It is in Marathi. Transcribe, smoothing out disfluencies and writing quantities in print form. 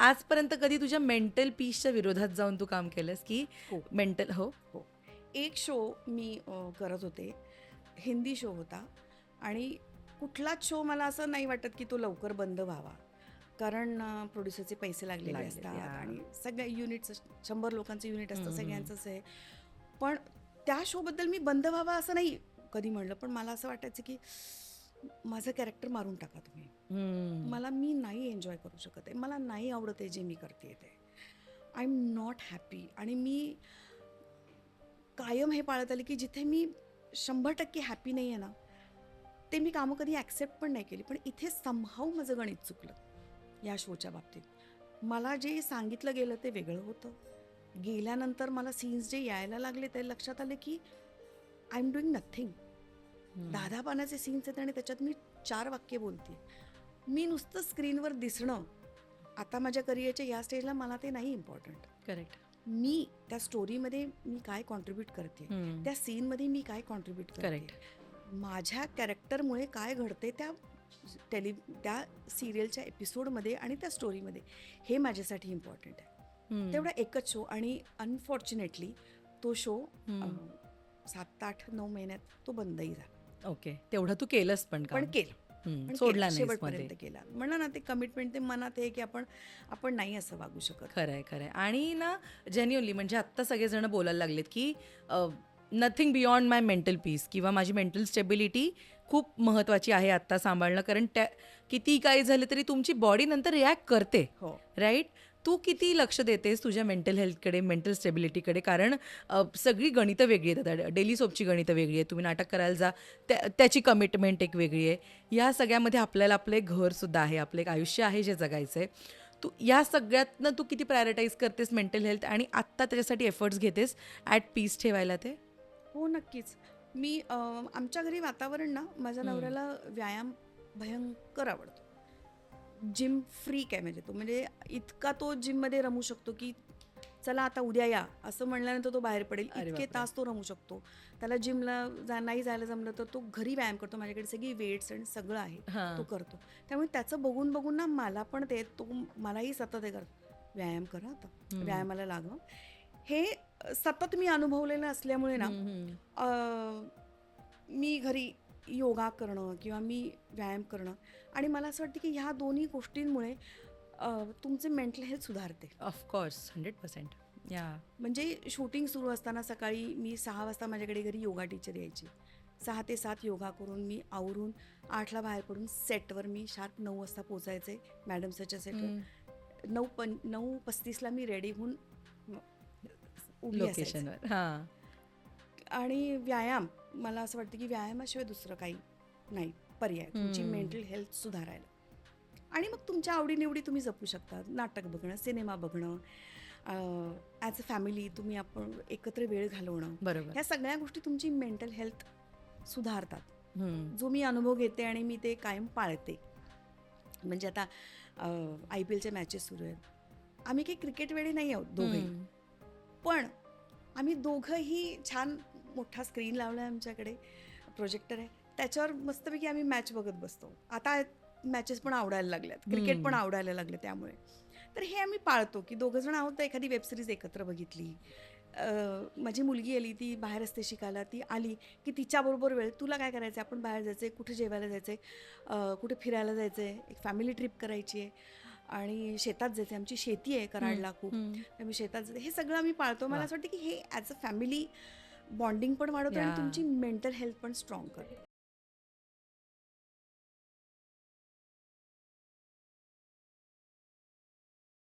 आजपर्यंत कधी तुझ्या मेंटल पीसच्या विरोधात जाऊन तू काम केलंस की हो मेंटल हो हो. एक शो मी करत होते, हिंदी शो होता आणि कुठलाच शो मला असं नाही वाटत की तो लवकर बंद व्हावा. कारण प्रोड्युसरचे पैसे लागलेले असतात आणि सगळ्या युनिट्स 100 लोकांचं युनिट असतं, सगळ्यांचंच आहे. पण त्या शोबद्दल मी बंद व्हावा असं नाही कधी म्हणलं, पण मला असं वाटायचं की माझं कॅरेक्टर मारून टाका तुम्ही. मी नाही एन्जॉय करू शकत आहे, मला नाही आवडत आहे जे मी करते ते. I am not happy. आणि मी कायम हे पाळत आले की जिथे मी 100% हॅपी नाही आहे ना, ते मी कामं कधी ॲक्सेप्ट पण नाही केली. पण इथे समहाऊ माझं गणित चुकलं या शोच्या बाबतीत. मला जे सांगितलं गेलं ते वेगळं होतं. गेल्यानंतर मला सीन्स जे यायला लागले ते लक्षात आलं की आय एम डुईंग नथिंग. 10-10 पानाचे सीन्स आहेत आणि त्याच्यात मी 4 वाक्य बोलते. मी नुसतं स्क्रीनवर दिसणं, आता माझ्या करिअरच्या या स्टेजला मला ते नाही इम्पॉर्टंट. करेक्ट मी त्या स्टोरीमध्ये मी काय कॉन्ट्रीब्यूट करते, त्या सीनमध्ये मी काय कॉन्ट्रीब्यूट करते, करेक्ट माझ्या कॅरेक्टरमुळे काय घडते त्या सिरियलच्या एपिसोडमध्ये आणि त्या स्टोरीमध्ये, हे माझ्यासाठी इम्पॉर्टंट आहे. तेवढा एकच शो आणि अनफॉर्च्युनेटली तो शो 7-8-9 महिन्यात तो बंदही झाला. ओके तेवढं तू केलंस पण पण काम केलं, पण सोडला केलं, नाहीस मध्ये. शेवटपर्यंत केला. म्हणलं ना, ते कमिटमेंट ते मनात आहे की आपण नाही असं वागू शकत. खरंय खरंय. आणि ना जेन्युअनली म्हणजे आत्ता सगळेजण बोलायला लागलेत की नथिंग बियॉन्ड माय मेंटल पीस किंवा माझी मेंटल स्टेबिलिटी खूप महत्त्वाची आहे आत्ता सांभाळणं, कारण त्या किती काही झालं तरी तुमची बॉडी नंतर रिॲक्ट करते. हो. राईट. तू किती लक्ष देतेस तुझ्या मेंटल हेल्थकडे, मेंटल स्टेबिलिटीकडे? कारण सगळी गणितं वेगळी आहेत. आता डेली सोपची गणितं वेगळी आहेत, तुम्ही नाटक करायला जा त्याची कमिटमेंट एक वेगळी आहे. या सगळ्यामध्ये आपल्याला आपलं एक घरसुद्धा आहे, आपलं एक आयुष्य आहे जे जगायचं आहे. तू या सगळ्यातनं तू किती प्रायोरिटाईज करतेस मेंटल हेल्थ आणि आत्ता त्याच्यासाठी एफर्ट्स घेतेस ॲट पीस ठेवायला ते? हो, नक्कीच. मी आमच्या घरी वातावरण ना, माझ्या नवऱ्याला व्यायाम भयंकर आवडतो. जिम फ्रीक आहे म्हणजे तो. म्हणजे इतका तो जिममध्ये रमू शकतो की चला आता उद्या या असं म्हणल्यानंतर तो बाहेर पडेल. अरे इतके बापरे. तास तो रमू शकतो. त्याला जिमला नाही जायला जमलं तर तो घरी व्यायाम करतो. माझ्याकडे सगळी वेट्स आणि सगळं आहे, हां. तो करतो. त्यामुळे त्याचं बघून बघून ना मला पण मलाही सतत हे करतो, व्यायाम करा आता, व्यायामाला लागा. हे सतत मी अनुभवलेलं असल्यामुळे ना, मी घरी योगा करणं किंवा मी व्यायाम करणं, आणि मला असं वाटतं की ह्या दोन्ही गोष्टींमुळे तुमचे मेंटल हेल्थ सुधारते. ऑफकोर्स 100%. या. म्हणजे शूटिंग सुरू असताना सकाळी मी 6 वाजता माझ्याकडे घरी योगा टीचर यायची. 6 ते 7 योगा करून मी आवरून 8ला बाहेर पडून सेटवर मी शार्प 9 वाजता पोचायचे मॅडमच्या सेटवर. 9:35ला मी रेडी होऊन उभी असायचे. लोकेशनवर. हां. आणि व्यायाम, मला असं वाटतं की व्यायामाशिवाय दुसरं काही नाही पर्याय तुमची मेंटल हेल्थ सुधारायला. आणि मग तुमच्या आवडीनिवडी तुम्ही जपू शकता. नाटक बघणं, सिनेमा बघणं, ॲज अ फॅमिली आपण एकत्र वेळ घालवणं, बरोबर. ह्या सगळ्या गोष्टी तुमची मेंटल हेल्थ सुधारतात. जो मी अनुभव घेते आणि मी ते कायम पाळते. म्हणजे आता IPLच्या मॅचेस सुरू आहेत. आम्ही काही क्रिकेट वेळी नाही आहोत दोघंही, पण आम्ही दोघंही छान मोठा स्क्रीन लावला आहे आमच्याकडे, प्रोजेक्टर आहे, त्याच्यावर मस्तपैकी आम्ही मॅच बघत बसतो. आता मॅचेस पण आवडायला लागल्यात, क्रिकेट पण आवडायला लागलं त्यामुळे. तर हे आम्ही पाळतो की दोघंजण आहोत तर एखादी वेबसिरीज एकत्र बघितली. माझी मुलगी आली, ती बाहेर असते शिकायला, ती आली की तिच्याबरोबर वेळ, तुला काय करायचं आहे, आपण बाहेर जायचं आहे, कुठे जेवायला जायचं आहे, कुठे फिरायला जायचं आहे, एक फॅमिली ट्रिप करायची आहे, आणि शेतात जायचं आहे, आमची शेती आहे कराडला खूप, त्यामुळे शेतात जायचं. हे सगळं आम्ही पाळतो. मला असं वाटतं की हे ॲज अ फॅमिली बॉन्डिंग पण वाढवतं आणि तुमची मेंटल हेल्थ पण स्ट्रॉंग करतं.